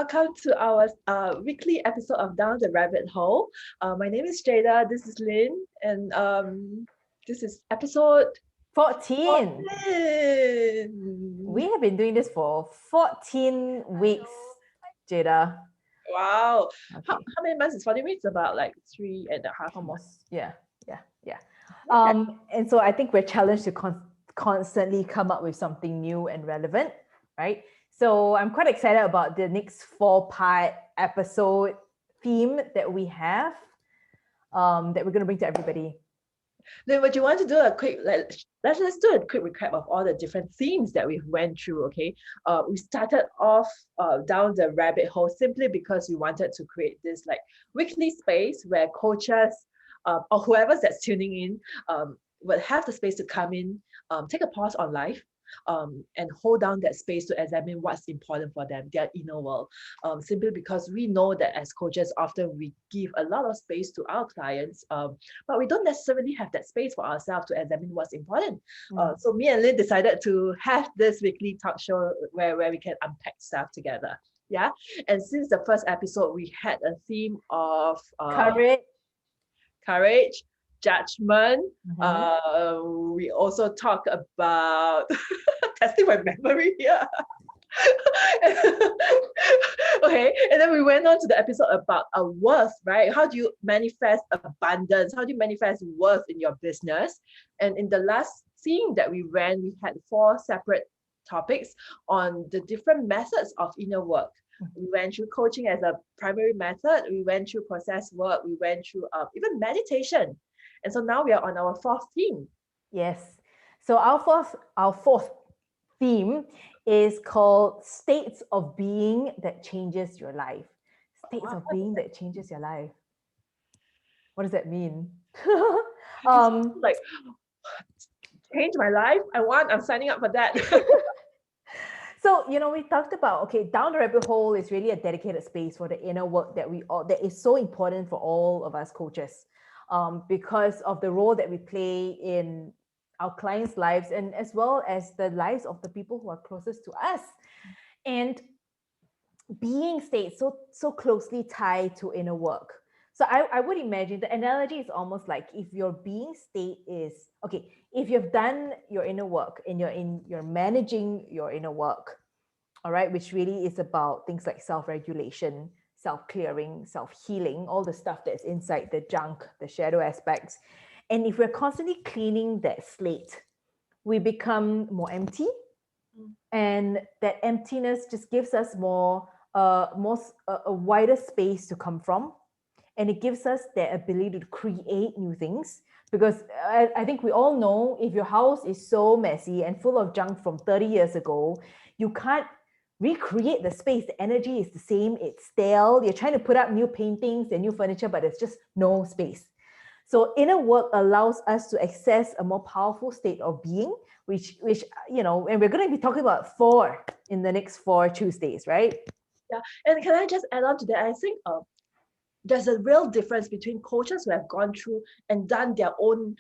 Welcome to our weekly episode of Down the Rabbit Hole. My name is Jada. This is Lin, and this is episode 14. 14. We have been doing this for 14 weeks, Jada. Wow. How, Okay, how many months is 40 weeks? About like 3.5 months. almost. Yeah. Okay. And so I think we're challenged to constantly come up with something new and relevant, right? So I'm quite excited about the next 4-part episode theme that we have, that we're going to bring to everybody. Then would you want to do a quick let's do a quick recap of all the different themes that we went through, okay? We started off down the rabbit hole simply because we wanted to create this like weekly space where coaches or whoever's that's tuning in would have the space to come in, take a pause on life, and hold down that space to examine what's important for them, their inner world. Simply because we know that as coaches, often we give a lot of space to our clients, but we don't necessarily have that space for ourselves to examine what's important. So me and Lynn decided to have this weekly talk show where we can unpack stuff together. Yeah. And since the first episode, we had a theme of courage, judgment. We also talk about testing my memory here. Okay, and then we went on to the episode about a worth, right? How do you manifest abundance? How do you manifest worth in your business? And in the last scene that we ran, we had 4 separate topics on the different methods of inner work. We went through coaching as a primary method. We went through process work. We went through even meditation. And so now we are on our 4th theme. Yes. So our fourth theme is called states of being that changes your life. States of being that changes your life. What does that mean? Like, change my life. I'm signing up for that. So, we talked about, okay, Down the Rabbit Hole is really a dedicated space for the inner work that is so important for all of us coaches, because of the role that we play in our clients' lives and as well as the lives of the people who are closest to us. And being state so closely tied to inner work. So I would imagine the analogy is almost like if your being state is okay, if you've done your inner work and you're managing your inner work, all right, which really is about things like self-regulation, self-clearing, self-healing, all the stuff that's inside the junk, the shadow aspects. And if we're constantly cleaning that slate, we become more empty. And that emptiness just gives us a wider space to come from, and it gives us the ability to create new things. Because I think we all know, if your house is so messy and full of junk from 30 years ago, you can't recreate the space. The energy is the same, it's stale. You're trying to put up new paintings and new furniture, but there's just no space. So inner work allows us to access a more powerful state of being, which and we're going to be talking about 4 in the next 4 Tuesdays, right? Yeah, and can I just add on to that? I think there's a real difference between coaches who have gone through and done their own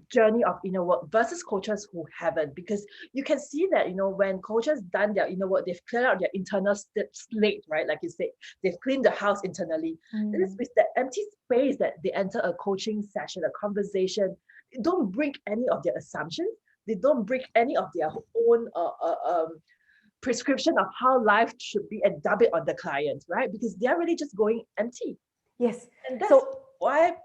journey of inner work versus coaches who haven't, because you can see that when coaches done their inner work, they've cleared out their internal slate, right? Like you said, they've cleaned the house internally. And it's with that empty space that they enter a coaching session, a conversation. They don't bring any of their assumptions. They don't bring any of their own prescription of how life should be and dub it on the client, right? Because they're really just going empty. Yes. And that's why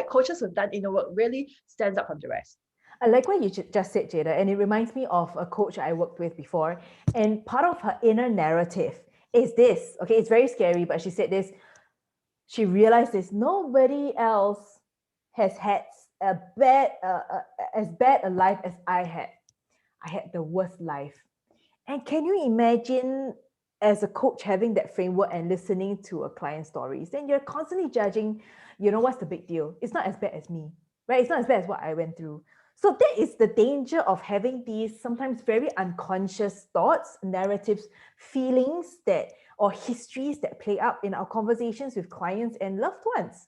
coaches who've done inner work really stands out from the rest. I like what you just said, Jada, and it reminds me of a coach I worked with before. And part of her inner narrative is this. Okay, it's very scary, but she said this. She realized this: nobody else has had as bad a life as I had. I had the worst life. And can you imagine, as a coach, having that framework and listening to a client's stories? Then you're constantly judging, what's the big deal? It's not as bad as me, right? It's not as bad as what I went through. So that is the danger of having these sometimes very unconscious thoughts, narratives, feelings or histories that play up in our conversations with clients and loved ones.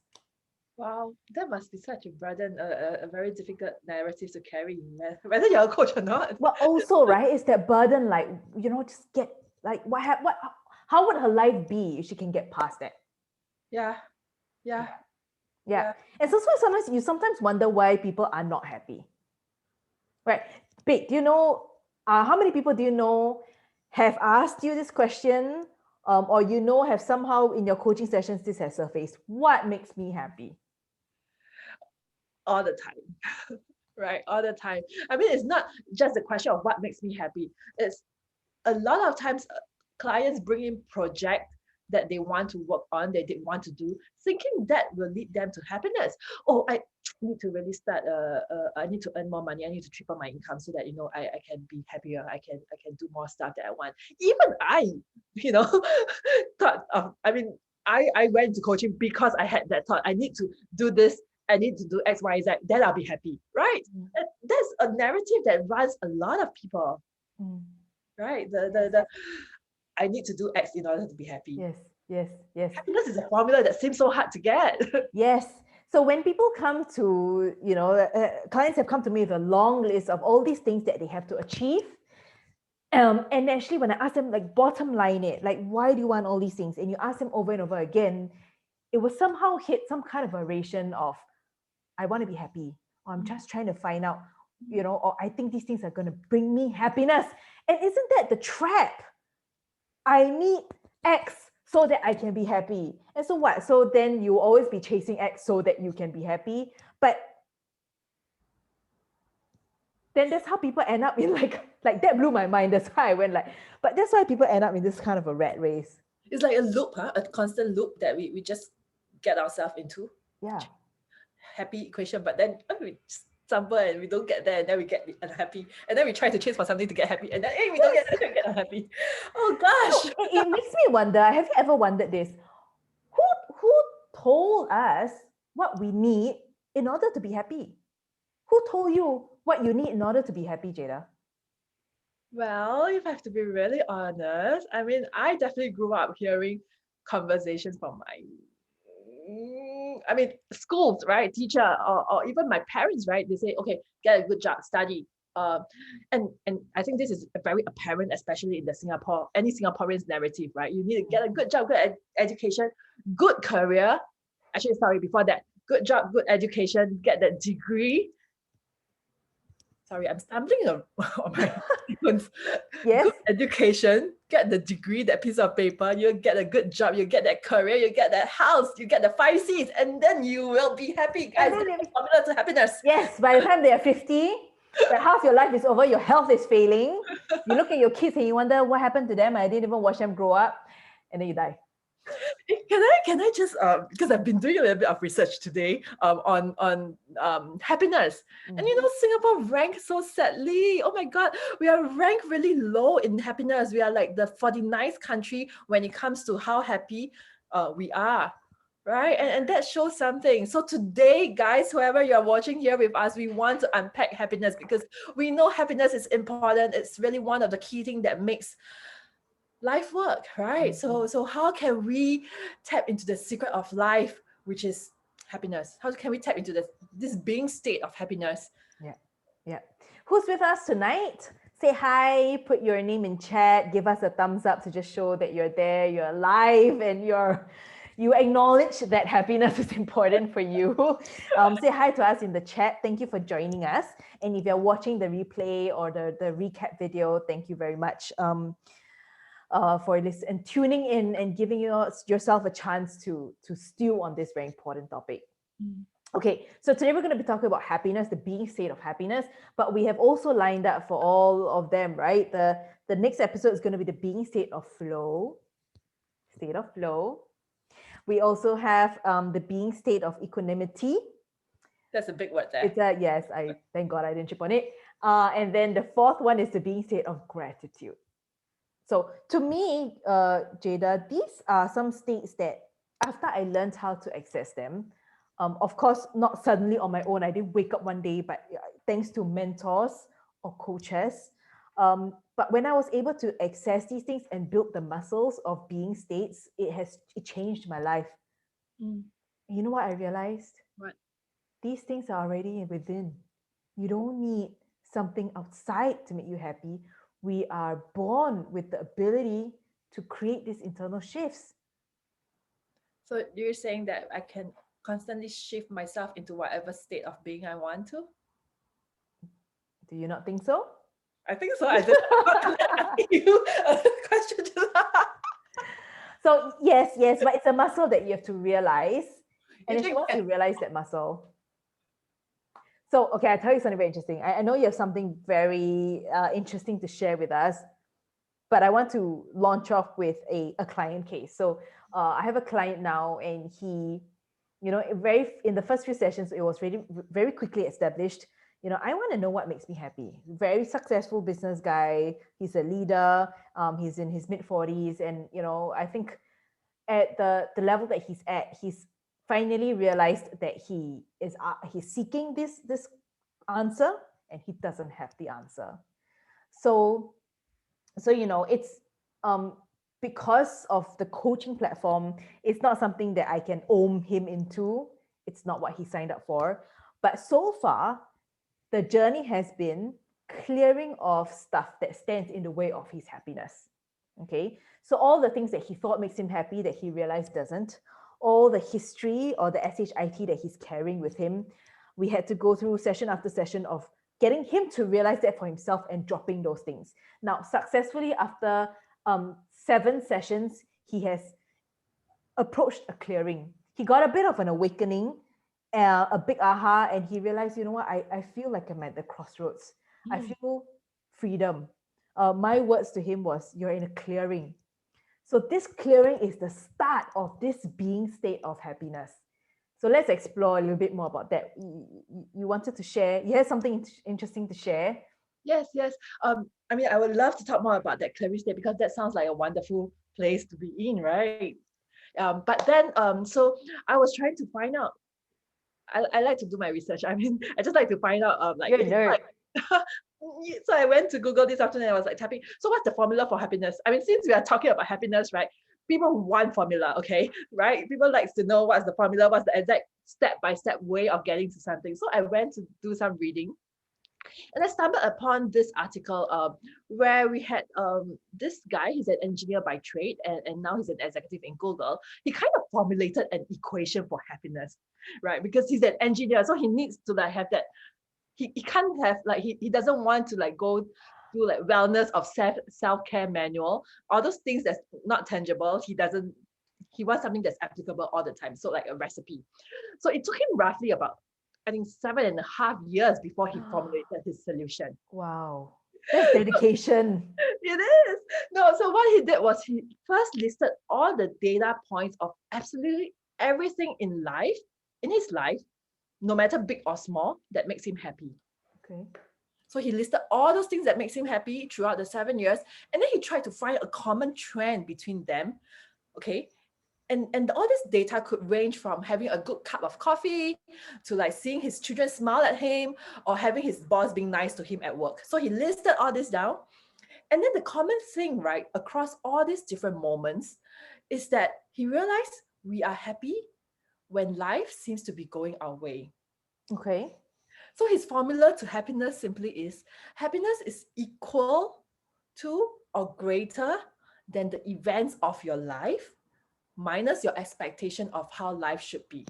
Wow, that must be such a burden, a very difficult narrative to carry, whether you're a coach or not. Well, also, right, it's that burden, like, just Like how would her life be if she can get past that? Yeah. Yeah. Yeah. And so sometimes you sometimes wonder why people are not happy. Right. Babe, do you know how many people do you know have asked you this question? Or have somehow in your coaching sessions this has surfaced. What makes me happy? All the time. Right? All the time. I mean, it's not just a question of what makes me happy. It's a lot of times clients bring in projects that they want to work on, that they want to do, thinking that will lead them to happiness. Oh, I need to really start. I need to earn more money. I need to triple my income so that I can be happier. I can do more stuff that I want. Even I, you know, thought of. I mean, I went to coaching because I had that thought. I need to do this. I need to do X, Y, Z. Then I'll be happy, right? That's a narrative that runs a lot of people. Right? The I need to do X in order to be happy. Yes. Happiness is a formula that seems so hard to get. Yes. So when people come to, clients have come to me with a long list of all these things that they have to achieve. And actually, when I ask them, like, bottom line it, like, why do you want all these things? And you ask them over and over again, it will somehow hit some kind of variation of, I want to be happy, or I'm just trying to find out, or I think these things are going to bring me happiness. And isn't that the trap? I need X so that I can be happy. And so what? So then you always be chasing X so that you can be happy. But then that's how people end up in like that blew my mind. That's why I went but that's why people end up in this kind of a rat race. It's like a loop, a constant loop that we just get ourselves into. Yeah. Happy equation, but then we stumble and we don't get there, and then we get unhappy, and then we try to chase for something to get happy, and then we don't get there, we get unhappy. Oh gosh. It makes me wonder, have you ever wondered this? Who told us what we need in order to be happy? Who told you what you need in order to be happy, Jada? Well, if I have to be really honest, I mean, I definitely grew up hearing conversations from schools, right? Teacher, or even my parents, right? They say, okay, get a good job, study. And I think this is very apparent, especially in the any Singaporean's narrative, right? You need to get a good job, good education, good career. Actually, sorry, before that, good job, good education, get that degree. Sorry, I'm stumbling on my sequence. Yes. Good education, get the degree, that piece of paper, you get a good job, you get that career, you get that house, you get the 5 C's, and then you will be happy, guys. That's the formula to happiness. Yes, by the time they are 50, when half your life is over, your health is failing. You look at your kids and you wonder what happened to them. I didn't even watch them grow up, and then you die. Can I just because I've been doing a little bit of research today on happiness, and Singapore ranks so sadly. Oh my God, we are ranked really low in happiness. We are like the 49th country when it comes to how happy we are. Right. And that shows something. So today, guys, whoever you're watching here with us, we want to unpack happiness because we know happiness is important. It's really one of the key things that makes life work, right? So how can we tap into the secret of life, which is happiness? How can we tap into this being state of happiness? Yeah. Who's with us tonight? Say hi, put your name in chat, give us a thumbs up to just show that you're there, you're alive, and you acknowledge that happiness is important for you. Say hi to us in the chat. Thank you for joining us. And if you're watching the replay or the recap video, thank you very much for this and tuning in and giving yourself a chance to stew on this very important topic. Okay, so today we're going to be talking about happiness, the being state of happiness, but we have also lined up for all of them, right? The next episode is going to be the being state of flow. State of flow. We also have the being state of equanimity. That's a big word there. It's yes, I thank God I didn't chip on it. And then the fourth one is the being state of gratitude. So to me, Jada, these are some states that after I learned how to access them, of course, not suddenly on my own. I didn't wake up one day, but thanks to mentors or coaches. But when I was able to access these things and build the muscles of being states, it changed my life. You know what I realized? What? These things are already within. You don't need something outside to make you happy. we are born with the ability to create these internal shifts. So you're saying that I can constantly shift myself into whatever state of being I want to? Do you not think so? I think so. I just asking you a question. So yes, but it's a muscle that you have to realize. And You actually, think once that, you realize that muscle, so okay, I'll tell you something very interesting. I know you have something very interesting to share with us, but I want to launch off with a client case. So I have a client now, and he, in the first few sessions, it was really very quickly established. I want to know what makes me happy. Very successful business guy. He's a leader. He's in his mid 40s, and I think at the level that he's at, he's finally realized that he's seeking this answer, and he doesn't have the answer. So it's because of the coaching platform, it's not something that I can own him into. It's not what he signed up for. But so far, the journey has been clearing off stuff that stands in the way of his happiness. Okay. So all the things that he thought makes him happy that he realized doesn't, all the history or the SHIT that he's carrying with him, we had to go through session after session of getting him to realize that for himself and dropping those things. Now, successfully after 7 sessions, he has approached a clearing. He got a bit of an awakening, a big aha, and he realized, you know what, I feel like I'm at the crossroads. I feel freedom. My words to him was, you're in a clearing. So this clearing is the start of this being state of happiness. So let's explore a little bit more about that. You wanted to share, you had something interesting to share. yes. I mean, I would love to talk more about that clearing state because that sounds like a wonderful place to be in, right? But then, so I was trying to find out. I like to do my research. I mean, I just like to find out, like, You're a nerd. like so I went to Google this afternoon and I was like typing, so what's the formula for happiness? I mean, since we are talking about happiness, right? People want formula, okay? Right? People likes to know what's the formula, what's the exact step-by-step way of getting to something. So I went to do some reading and I stumbled upon this article where we had this guy, he's an engineer by trade, and now he's an executive in Google. He kind of formulated an equation for happiness, right? Because he's an engineer, so he needs to like have that he can't have like he doesn't want to like go do like wellness of self-care manual, all those things that's not tangible. He wants something that's applicable all the time, so like a recipe. So it took him roughly about, I think, 7.5 years before he formulated his solution. Wow. That's dedication. It is. No, so what he did was he first listed all the data points of absolutely everything in his life, no matter big or small, that makes him happy. Okay. So he listed all those things that makes him happy throughout the 7 years, and then he tried to find a common trend between them. Okay. And all this data could range from having a good cup of coffee to like seeing his children smile at him or having his boss being nice to him at work. So he listed all this down. And then the common thing, right, across all these different moments is that he realized we are happy when life seems to be going our way. Okay. So his formula to happiness simply is happiness is equal to or greater than the events of your life minus your expectation of how life should be.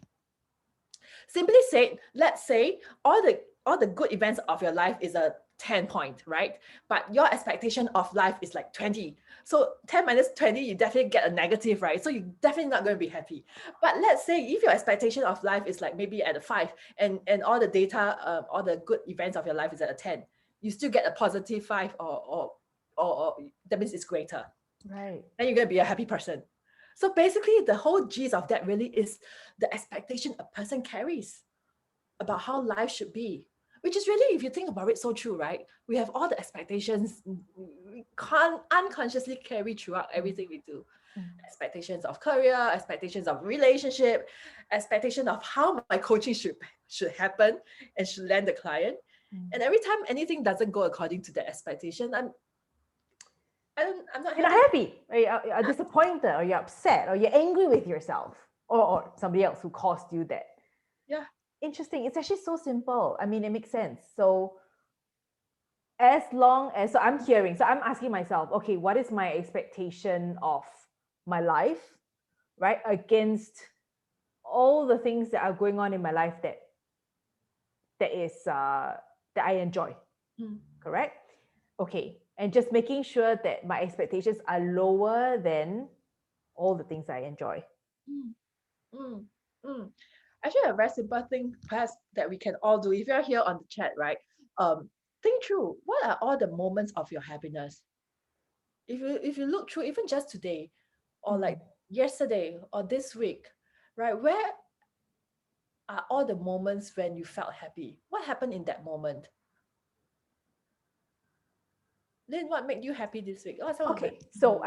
Simply said, let's say all the good events of your life is a 10 point, right? But your expectation of life is like 20. So 10 minus 20, you definitely get a negative, right? So you're definitely not going to be happy. But let's say if your expectation of life is like maybe at a 5 and all the data, all the good events of your life is at a 10, you still get a positive 5 or that means it's greater. Right. Then you're going to be a happy person. So basically, the whole gist of that really is the expectation a person carries about how life should be, which is really, if you think about it, so true, right? We have all the expectations we can't unconsciously carry throughout everything we do. Expectations of career, expectations of relationship, expectation of how my coaching should happen and should land the client. And every time anything doesn't go according to the expectation, I'm not You're not happy. happy, or you're disappointed, or you're upset, or you're angry with yourself, or somebody else who caused you that. Yeah. Interesting. It's actually so simple. I mean, it makes sense. So as long as, so I'm hearing, so I'm asking myself, okay, what is my expectation of my life, right? Against all the things that are going on in my life that I enjoy, correct? Okay, and just making sure that my expectations are lower than all the things I enjoy. Mm, mm, mm. Actually, a very simple thing perhaps that we can all do. If you're here on the chat, right? Think through what are all the moments of your happiness. If you look through even just today, or like yesterday or this week, right? Where are all the moments when you felt happy? What happened in that moment? Lynn, what made you happy this week? Oh, some of Okay, it. so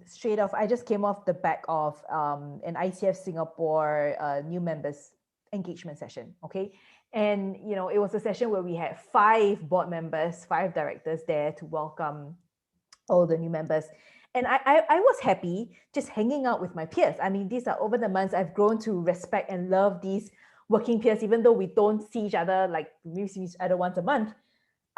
straight off, I just came off the back of an ICF Singapore new members engagement session. Okay, and it was a session where we had 5 board members, 5 directors there to welcome all the new members. And I was happy just hanging out with my peers. I mean, these are over the months I've grown to respect and love these working peers, even though we don't see each other, like we see each other once a month.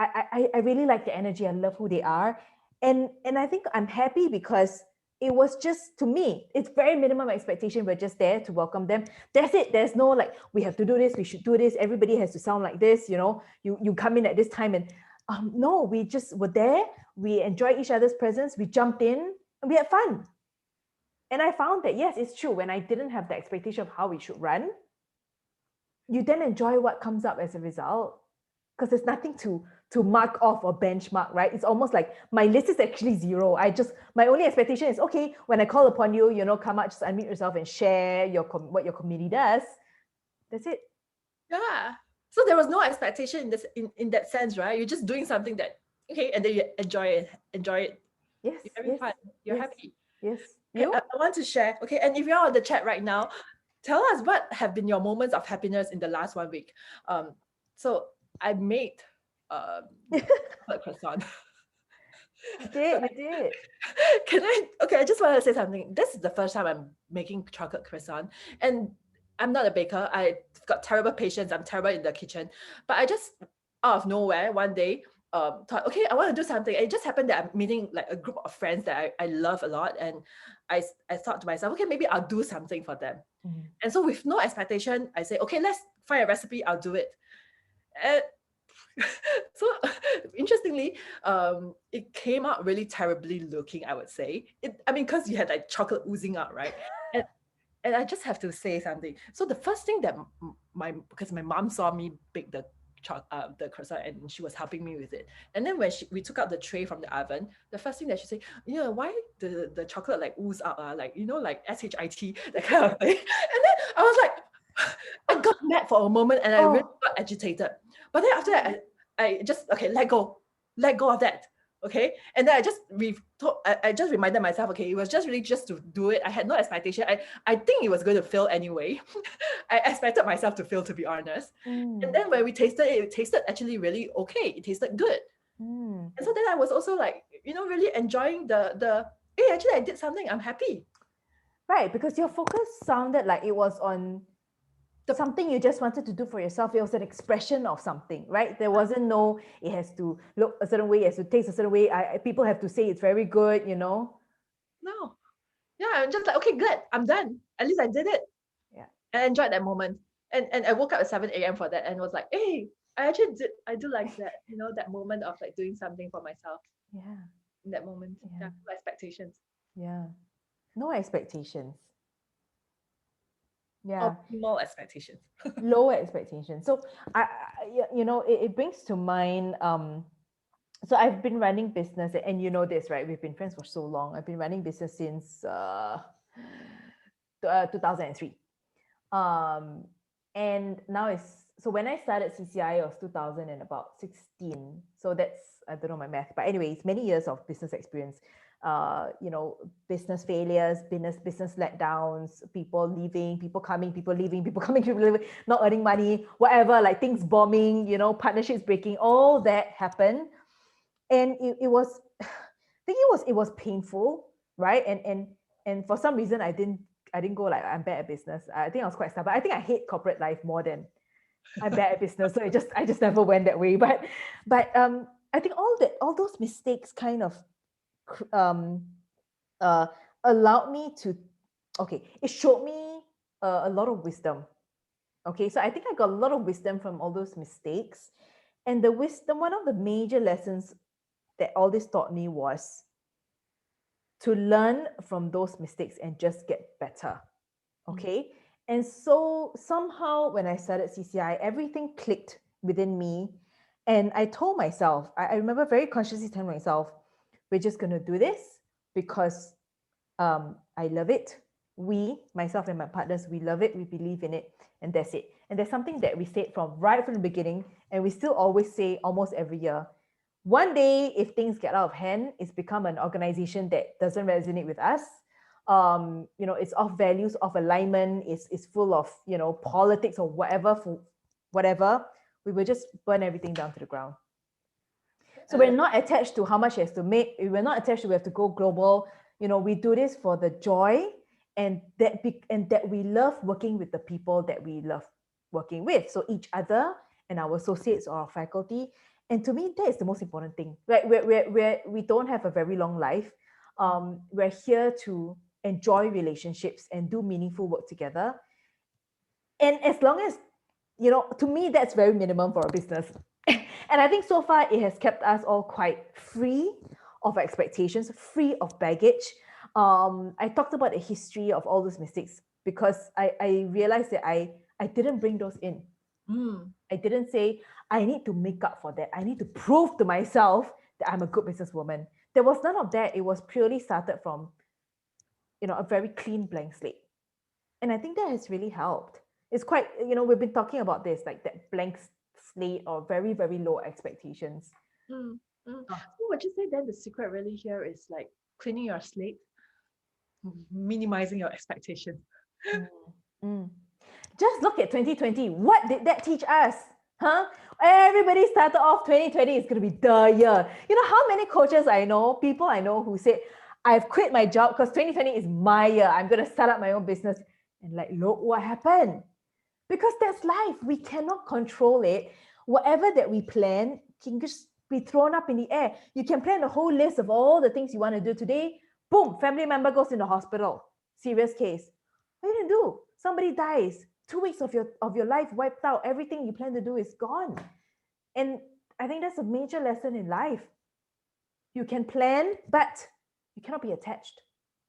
I really like the energy. I love who they are. And I think I'm happy because it was just, to me, it's very minimum expectation. We're just there to welcome them. That's it. There's no like, we have to do this, we should do this, everybody has to sound like this, you come in at this time. And no, we just were there, we enjoyed each other's presence, we jumped in, and we had fun. And I found that, yes, it's true, when I didn't have the expectation of how we should run, you then enjoy what comes up as a result, because there's nothing to mark off or benchmark, right? It's almost like my list is actually 0. My only expectation is, okay, when I call upon you, come out, just unmute yourself and share what your committee does. That's it. Yeah. So there was no expectation in this in that sense, right? You're just doing something that okay, and then you enjoy it. Yes. You're having fun. You're yes, happy. Yes. Okay, You? I want to share. Okay, and if you're on the chat right now, tell us what have been your moments of happiness in the last 1 week. So I made chocolate croissant. You did. Can I? Okay, I just want to say something. This is the first time I'm making chocolate croissant, and I'm not a baker. I've got terrible patience. I'm terrible in the kitchen, but I just out of nowhere one day thought, okay, I want to do something. It just happened that I'm meeting like a group of friends that I love a lot, and I thought to myself, okay, maybe I'll do something for them. And so with no expectation, I say, okay, let's find a recipe. I'll do it. And so interestingly, it came out really terribly looking, I would say. I mean, because you had like chocolate oozing out, right? And and I just have to say something. So the first thing that because my mom saw me bake the croissant and she was helping me with it. And then when we took out the tray from the oven, the first thing that she said, why the chocolate like ooze out, like like SHIT, that kind of thing. And then I was like, I got mad for a moment and I really got agitated. But then after that, I just let go of that. Okay, and then I just reminded myself, okay, it was just really just to do it. I had no expectation. I think it was going to fail anyway. I expected myself to fail, to be honest. And then when we tasted it, it tasted actually really okay. It tasted good. And so then I was also like, really enjoying the hey, actually I did something. I'm happy. Right, because your focus sounded like it was on something you just wanted to do for yourself. It was an expression of something, right? There wasn't it has to look a certain way, it has to taste a certain way. People have to say it's very good, No. Yeah, I'm just like, okay, good. I'm done. At least I did it. Yeah. And I enjoyed that moment. And I woke up at 7 a.m. for that and was like, hey, I do like that, that moment of like doing something for myself. Yeah. In that moment. Yeah. No expectations. Yeah. No expectations. Yeah. Optimal expectations. Low expectations. So it brings to mind so I've been running business, and you know this, right? We've been friends for so long. I've been running business since 2003. And now so when I started CCI, it was 2016. So that's, I don't know my math, but anyways, many years of business experience. Business failures, business letdowns, people leaving, people coming, people leaving, people coming, people leaving, not earning money, whatever, like things bombing, partnerships breaking, all that happened. And it was, I think it was painful, right? And for some reason I didn't go like, I'm bad at business. I think I was quite stubborn. I think I hate corporate life more than I'm bad at business. So I just never went that way. But I think all those mistakes kind of allowed me to, it showed me a lot of wisdom. Okay, so I think I got a lot of wisdom from all those mistakes. And the wisdom, one of the major lessons that all this taught me was to learn from those mistakes and just get better. Okay. And so somehow when I started CCI, everything clicked within me. And I told myself, I remember very consciously telling myself, we're just going to do this because I love it. Myself and my partners, we love it. We believe in it. And that's it. And there's something that we said right from the beginning. And we still always say almost every year. One day, if things get out of hand, it's become an organization that doesn't resonate with us. It's off values, off alignment, is full of, politics or whatever, we will just burn everything down to the ground. So we're not attached to how much it has to make. We're not attached to we have to go global. We do this for the joy and that we love working with the people that we love working with. So each other and our associates or our faculty. And to me, that is the most important thing. We don't have a very long life. We're here to enjoy relationships and do meaningful work together. And as long as, to me, that's very minimum for a business. And I think so far it has kept us all quite free of expectations, free of baggage. I talked about the history of all those mistakes because I realized that I didn't bring those in. I didn't say, I need to make up for that. I need to prove to myself that I'm a good businesswoman. There was none of that. It was purely started from, a very clean blank slate. And I think that has really helped. It's quite, we've been talking about this, like that blank slate or very, very low expectations. So would you say then the secret really here is like cleaning your slate, minimizing your expectations? Just look at 2020. What did that teach us? Huh? Everybody started off 2020 is going to be the year. You know how many coaches people I know who said, I've quit my job because 2020 is my year. I'm going to start up my own business. And look what happened. Because that's life. We cannot control it. Whatever that we plan can just be thrown up in the air. You can plan a whole list of all the things you want to do today. Boom, family member goes in the hospital. Serious case. What are you going to do? Somebody dies. 2 weeks of your life wiped out. Everything you plan to do is gone. And I think that's a major lesson in life. You can plan, but you cannot be attached.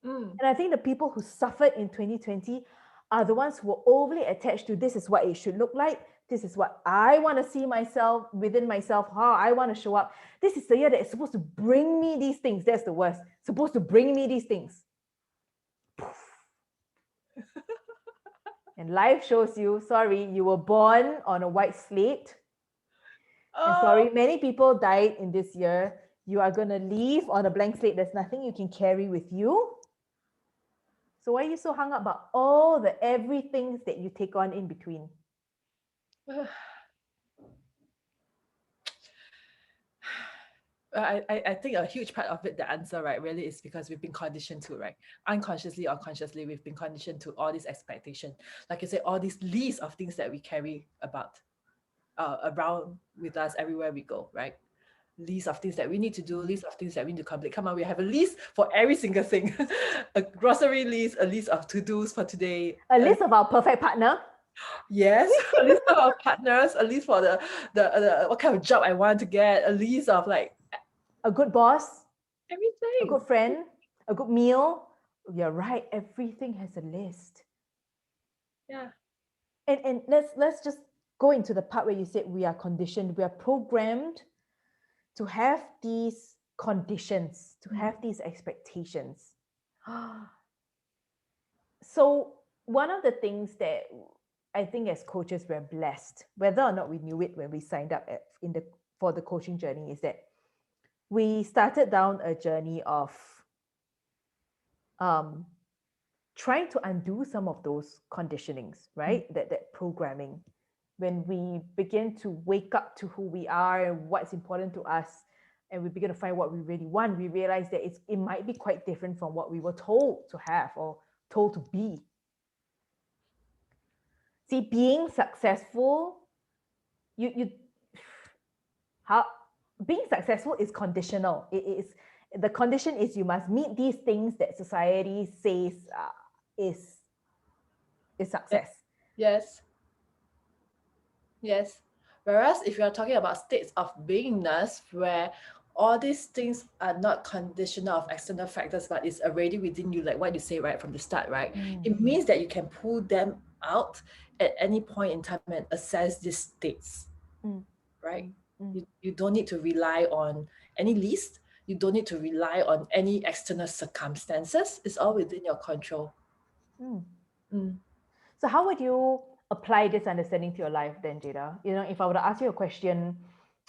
And I think the people who suffered in 2020 are the ones who are overly attached to this is what it should look like. This is what I want to see myself within myself, how I want to show up. This is the year that is supposed to bring me these things. That's the worst. Supposed to bring me these things. And life shows you, sorry, you were born on a white slate. And sorry, many people died in this year. You are going to leave on a blank slate. There's nothing you can carry with you. So why are you so hung up about all the everything that you take on in between? I think a huge part of it, the answer, right, really is because we've been conditioned to, right? Unconsciously or consciously, we've been conditioned to all these expectations. Like you say, all these lists of things that we carry around with us everywhere we go, right? List of things that we need to do, list of things that we need to complete. Come on, we have a list for every single thing. A grocery list, a list of to-dos for today. A list of our perfect partner. Yes, a list of our partners, a list for the what kind of job I want to get, a list of like a good boss, everything, a good friend, a good meal. You're right, everything has a list. Yeah. And let's just go into the part where you said we are conditioned, we are programmed to have these conditions, to have these expectations. So one of the things that I think as coaches we're blessed, whether or not we knew it when we signed up for the coaching journey, is that we started down a journey of trying to undo some of those conditionings, right? That programming. When we begin to wake up to who we are and what's important to us, and we begin to find what we really want, we realize that it might be quite different from what we were told to have or told to be. See, being successful, being successful is conditional. It is, the condition is you must meet these things that society says is success. Yes. Yes. Whereas if you're talking about states of beingness, where all these things are not conditional of external factors, but it's already within you, like what you say right from the start, right? It means that you can pull them out at any point in time and assess these states, right? You don't need to rely on any list. You don't need to rely on any external circumstances. It's all within your control. So how would you apply this understanding to your life then, Jada? You know, if I were to ask you a question,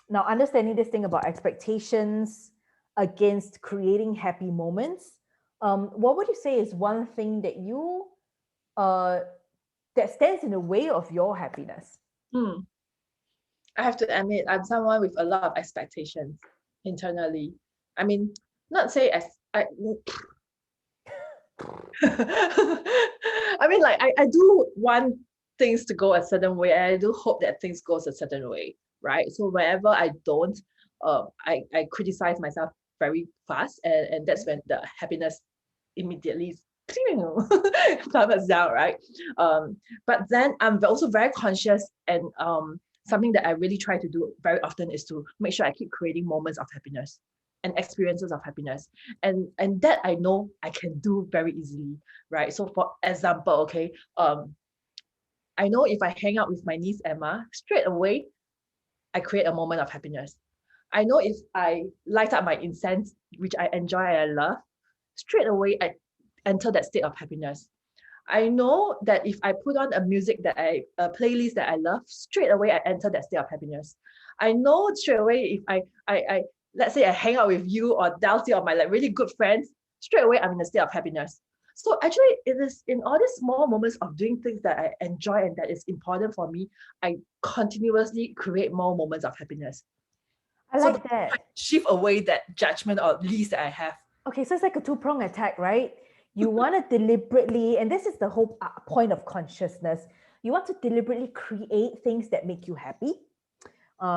now understanding this thing about expectations against creating happy moments, what would you say is one thing that you that stands in the way of your happiness? I have to admit, I'm someone with a lot of expectations internally. I mean, not say as I I mean, like I do want things to go a certain way, and I do hope that things goes a certain way, right? So wherever I don't, I criticize myself very fast, and that's when the happiness immediately plummets down, right? But then I'm also very conscious, and something that I really try to do very often is to make sure I keep creating moments of happiness and experiences of happiness, and that I know I can do very easily, right? So for example, okay, I know if I hang out with my niece Emma, straight away I create a moment of happiness. I know if I light up my incense, which I enjoy and I love, straight away I enter that state of happiness. I know that if I put on a music that a playlist that I love, straight away I enter that state of happiness. I know straight away if I let's say I hang out with you or Dulcie or my like really good friends, straight away I'm in a state of happiness. So actually, it is in all these small moments of doing things that I enjoy and that is important for me, I continuously create more moments of happiness. I So like that. shift away that judgment or list that I have. Okay, so it's like a two-pronged attack, right? You want to deliberately, and this is the whole point of consciousness, you want to deliberately create things that make you happy.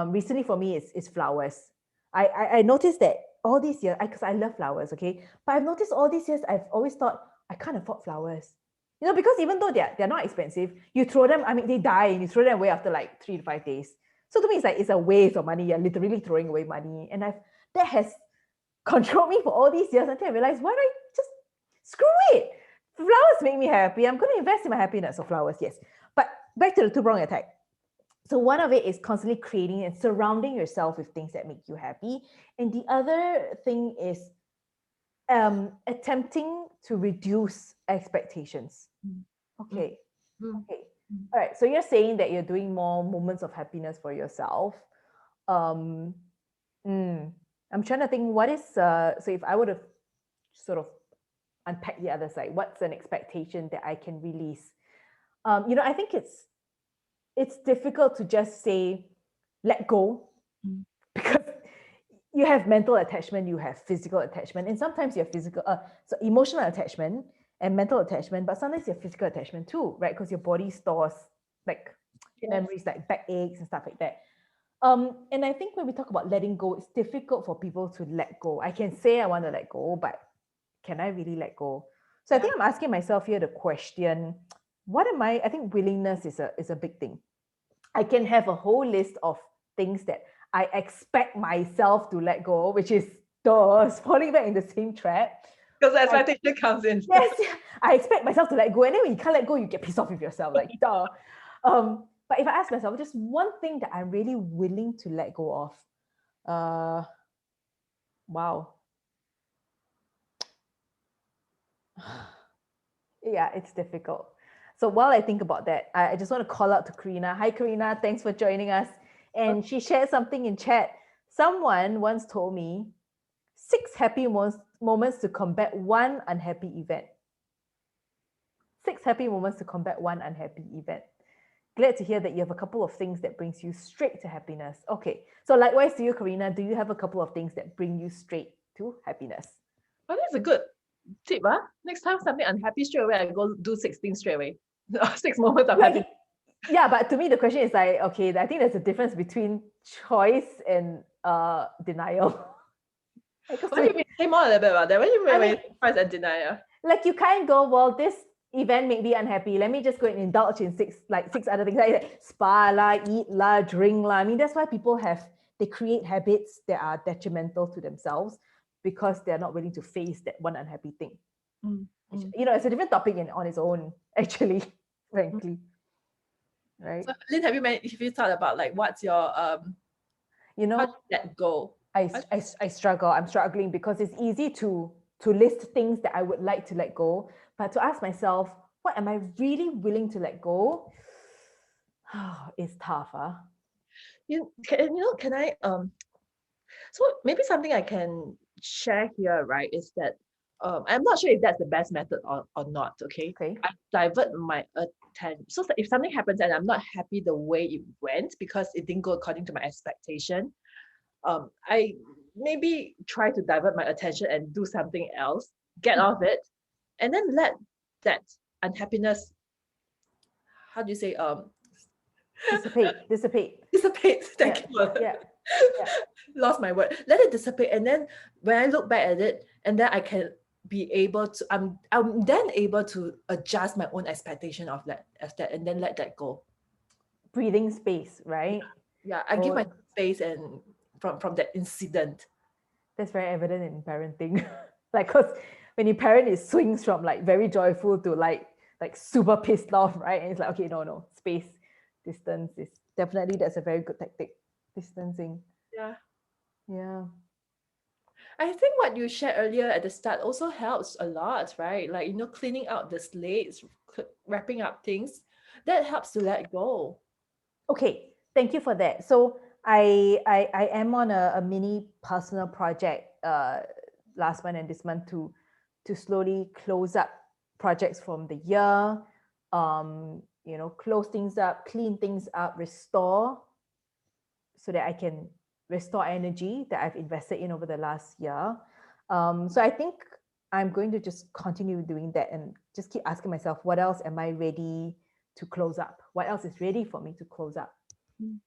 Recently for me, it's flowers. I noticed that all these years, because I love flowers, okay? But I've noticed all these years, I've always thought, I can't afford flowers. You know, because even though they're not expensive, you throw them, I mean, they die and you throw them away after like 3 to 5 days. So to me, it's like, it's a waste of money. You're literally throwing away money. And that has controlled me for all these years until I realized, why don't I just screw it? Flowers make me happy. I'm going to invest in my happiness. So flowers, yes. But back to the two-pronged attack. So one of it is constantly creating and surrounding yourself with things that make you happy. And the other thing is attempting to reduce expectations. Okay. Okay. All right. So you're saying that you're doing more moments of happiness for yourself. I'm trying to think what is, so if I were to sort of unpack the other side, what's an expectation that I can release? You know, I think it's difficult to just say, let go, because you have mental attachment, you have physical attachment, and sometimes you have so emotional attachment and mental attachment, but sometimes you have physical attachment too, right? Because your body stores like memories like backaches and stuff like that. And I think when we talk about letting go, it's difficult for people to let go. I can say I want to let go, but can I really let go? So I think I'm asking myself here the question, I think willingness is a big thing. I can have a whole list of things that I expect myself to let go, which is falling back in the same trap. Because expectation comes in. Yes, I expect myself to let go. And then when you can't let go, you get pissed off with yourself, like, duh. But if I ask myself, just one thing that I'm really willing to let go of, wow. Yeah, it's difficult. So while I think about that, I just want to call out to Karina. Hi, Karina. Thanks for joining us. And she shared something in chat. Someone once told me 6 happy moments to combat one unhappy event. 6 happy moments to combat one unhappy event. Glad to hear that you have a couple of things that brings you straight to happiness. Okay, so likewise to you, Karina, do you have a couple of things that bring you straight to happiness? Well, that's a good tip, huh? Next time something unhappy, straight away I go do 6 things straight away. 6 moments of happiness. Yeah, but to me, the question is like, okay, I think there's a difference between choice and denial. Because What do you mean? Say more a little bit about that. What do you mean I when you mean, say choice and denial? like you can't go, well, this event made me unhappy. Let me just go and indulge in six other things like spa la, eat la, drink la. I mean, that's why people they create habits that are detrimental to themselves because they're not willing to face that one unhappy thing. Mm, mm. You know, it's a different topic on its own, actually, frankly. Right. So, Lin, have you thought about like what's your You how know, do you let go? I struggle. I'm struggling because it's easy to list things that I would like to let go, but to ask myself, what am I really willing to let go? It's tough, huh? Can I so maybe something I can share here, right, is that I'm not sure if that's the best method or not, okay? Okay. I divert my attention. So if something happens and I'm not happy the way it went because it didn't go according to my expectation, I maybe try to divert my attention and do something else, get off it, and then let that unhappiness, how do you say, Dissipate. dissipate. Yeah. Thank you. Yeah. Yeah. Lost my word. Let it dissipate, and then when I look back at it, and then I can be able to. I'm then able to adjust my own expectation of that, and then let that go. Breathing space, right? Yeah, I give Oh, my space and from that incident. that's very evident in parenting. Like, because when you parent, it swings from like very joyful to like super pissed off, right? And it's like, okay, no, space, distance is definitely, that's a very good tactic. Distancing. Yeah. Yeah. I think what you shared earlier at the start also helps a lot, right? Like, cleaning out the slates, wrapping up things, that helps to let go. Okay, thank you for that. So I am on a mini personal project last month and this month to slowly close up projects from the year, close things up, clean things up, restore, so that I can restore energy that I've invested in over the last year. So I think I'm going to just continue doing that and just keep asking myself, what else am I ready to close up? What else is ready for me to close up? Mm.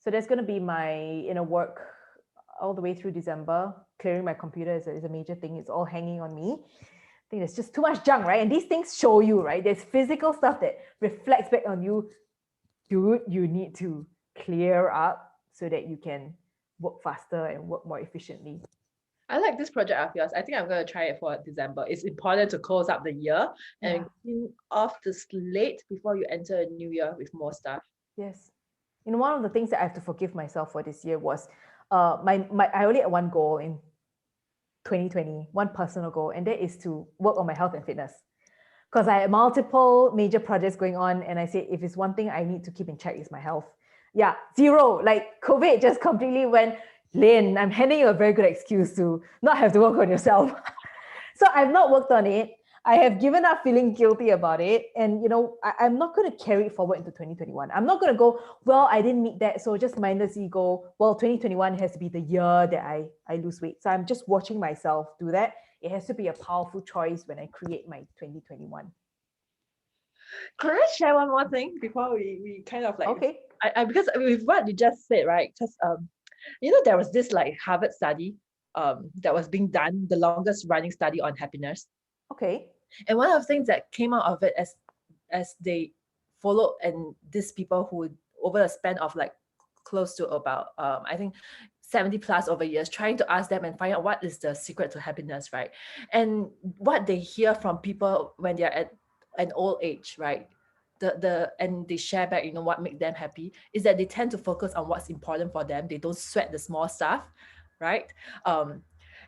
So that's going to be my inner work all the way through December. Clearing my computer is a major thing. It's all hanging on me. I think there's just too much junk, right? And these things show you, right? There's physical stuff that reflects back on you. Dude, you need to clear up so that you can work faster and work more efficiently. I like this project of yours. I think I'm going to try it for December. It's important to close up the year and clean off the slate before you enter a new year with more stuff. Yes. One of the things that I have to forgive myself for this year was I only had one goal in 2020, one personal goal, and that is to work on my health and fitness. Because I had multiple major projects going on, and I said, if it's one thing I need to keep in check, is my health. Yeah, zero. Like COVID just completely went, Lin, I'm handing you a very good excuse to not have to work on yourself. So I've not worked on it. I have given up feeling guilty about it. And, I'm not going to carry it forward into 2021. I'm not going to go, well, I didn't meet that. So just mindlessly go, well, 2021 has to be the year that I lose weight. So I'm just watching myself do that. It has to be a powerful choice when I create my 2021. Could I share one more thing before we kind of like, okay, because with what you just said, right? Because there was this like Harvard study that was being done, the longest running study on happiness. okay, And one of the things that came out of it as they followed and these people who over a span of like close to about I think 70 plus over years, trying to ask them and find out what is the secret to happiness, right? And what they hear from people when they're at an old age, right? And they share back, what makes them happy is that they tend to focus on what's important for them. They don't sweat the small stuff, right?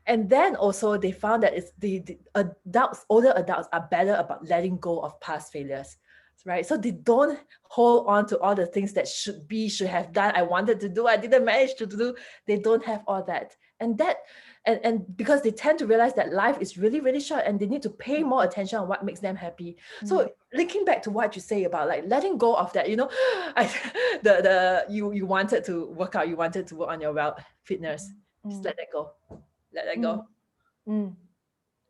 And then also they found that it's the older adults are better about letting go of past failures, right? So they don't hold on to all the things that should have done. I wanted to do, I didn't manage to do. They don't have all that. And because they tend to realize that life is really, really short and they need to pay more attention on what makes them happy. So linking back to what you say about like letting go of that, you wanted to work out, you wanted to work on your fitness, just let that go. Let that go.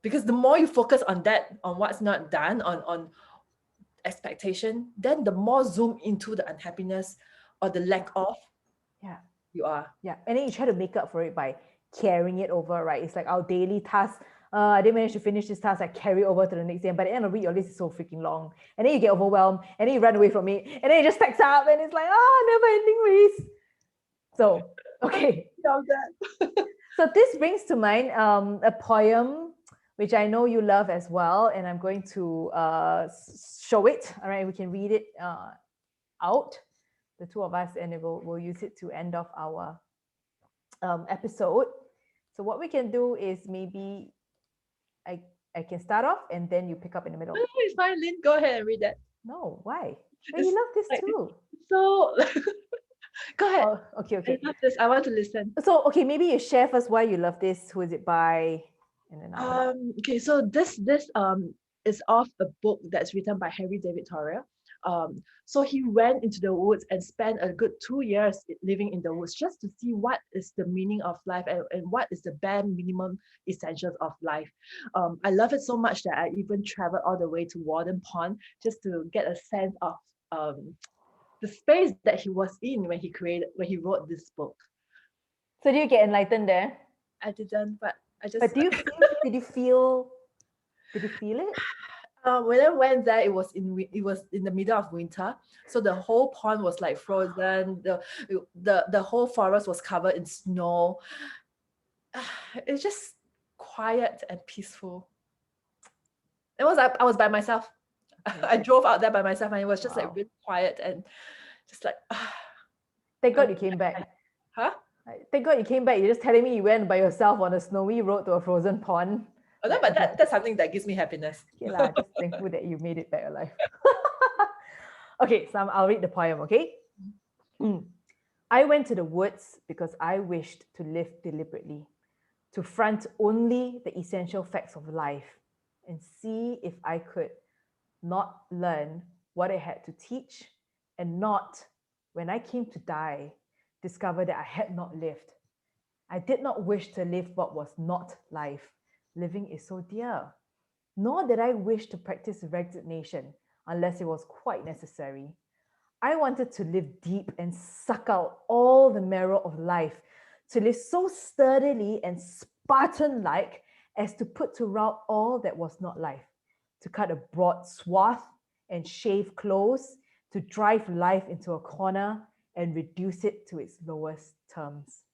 Because the more you focus on that, on what's not done, on expectation, then the more zoom into the unhappiness or the lack of you are. Yeah. And then you try to make up for it by carrying it over, right? It's like our daily task. I didn't manage to finish this task. I carry over to the next day. And by the end of the week, your list is so freaking long. And then you get overwhelmed and then you run away from it. And then it just stacks up and it's like, never ending race. So, okay. So this brings to mind a poem which I know you love as well. And I'm going to show it. All right. We can read it out, the two of us, and we'll use it to end off our episode. So what we can do is maybe I can start off and then you pick up in the middle. No, it's fine, Lin. Go ahead and read that. No, why? But you love this too. So go ahead. Oh, okay. I love this. I want to listen. So okay, maybe you share first why you love this. Who is it by? And then okay, so this is off a book that's written by Henry David Thoreau. So he went into the woods and spent a good 2 years living in the woods just to see what is the meaning of life and what is the bare minimum essentials of life. I love it so much that I even traveled all the way to Warden Pond just to get a sense of the space that he was in when he wrote this book. So did you get enlightened there? I didn't, but I just. But did you feel it? When I went there, it was in the middle of winter, so the whole pond was like frozen. The whole forest was covered in snow. It's just quiet and peaceful. I was by myself. I drove out there by myself, and it was just like really quiet and just like. Thank God you came back. Huh? Thank God you came back. You're just telling me you went by yourself on a snowy road to a frozen pond. Oh, no, but that's something that gives me happiness. Yeah, just thankful that you made it back alive. Okay, so I'll read the poem, okay? I went to the woods because I wished to live deliberately, to front only the essential facts of life and see if I could not learn what I had to teach and not, when I came to die, discover that I had not lived. I did not wish to live what was not life. Living is so dear. Nor did I wish to practice resignation unless it was quite necessary. I wanted to live deep and suck out all the marrow of life, to live so sturdily and Spartan-like as to put to rout all that was not life, to cut a broad swath and shave close, to drive life into a corner and reduce it to its lowest terms.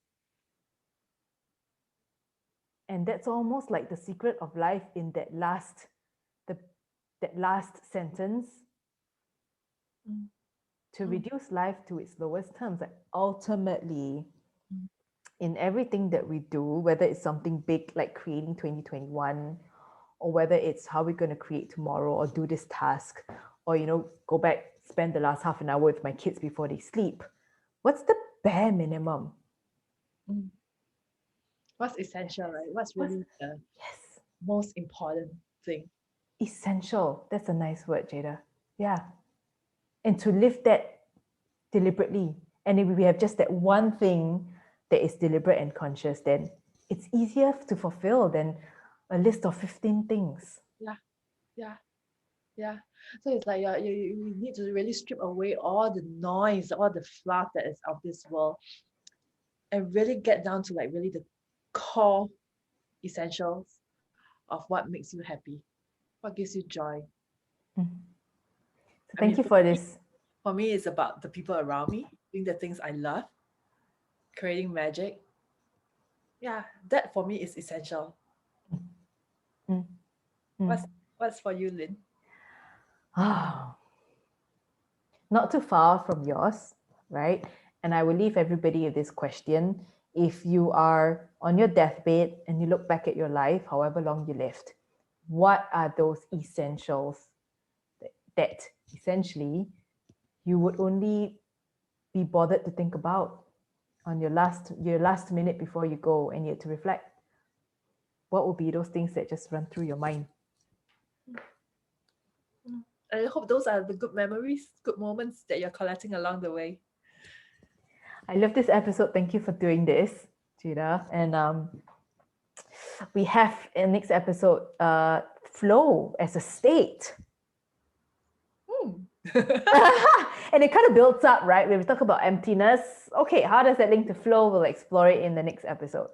And that's almost like the secret of life in that last sentence. To reduce life to its lowest terms. Like ultimately, in everything that we do, whether it's something big like creating 2021, or whether it's how we're going to create tomorrow or do this task, or go back, spend the last half an hour with my kids before they sleep. What's the bare minimum? What's essential, right? What's really the most important thing? Essential. That's a nice word, Jada. Yeah. And to live that deliberately. And if we have just that one thing that is deliberate and conscious, then it's easier to fulfill than a list of 15 things. Yeah. So it's like you need to really strip away all the noise, all the fluff that is of this world, and really get down to like really the core essentials of what makes you happy, what gives you joy. So thank you for this. For me, it's about the people around me, doing the things I love, creating magic. Yeah, that for me is essential. What's for you, Lin? Not too far from yours, right? And I will leave everybody with this question. If you are on your deathbed and you look back at your life, however long you lived, what are those essentials that essentially you would only be bothered to think about on your last minute before you go and you had to reflect? What would be those things that just run through your mind? I hope those are the good memories, good moments that you're collecting along the way. I love this episode. Thank you for doing this, Jada. And we have in next episode, flow as a state. And it kind of builds up, right? When we talk about emptiness, okay, how does that link to flow? We'll explore it in the next episode.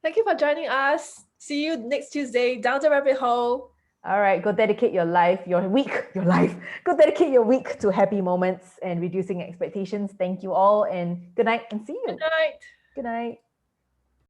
Thank you for joining us. See you next Tuesday, down the rabbit hole. All right, go dedicate your life, your week, your life. Go dedicate your week to happy moments and reducing expectations. Thank you all, and good night, and see you. Good night. Good night.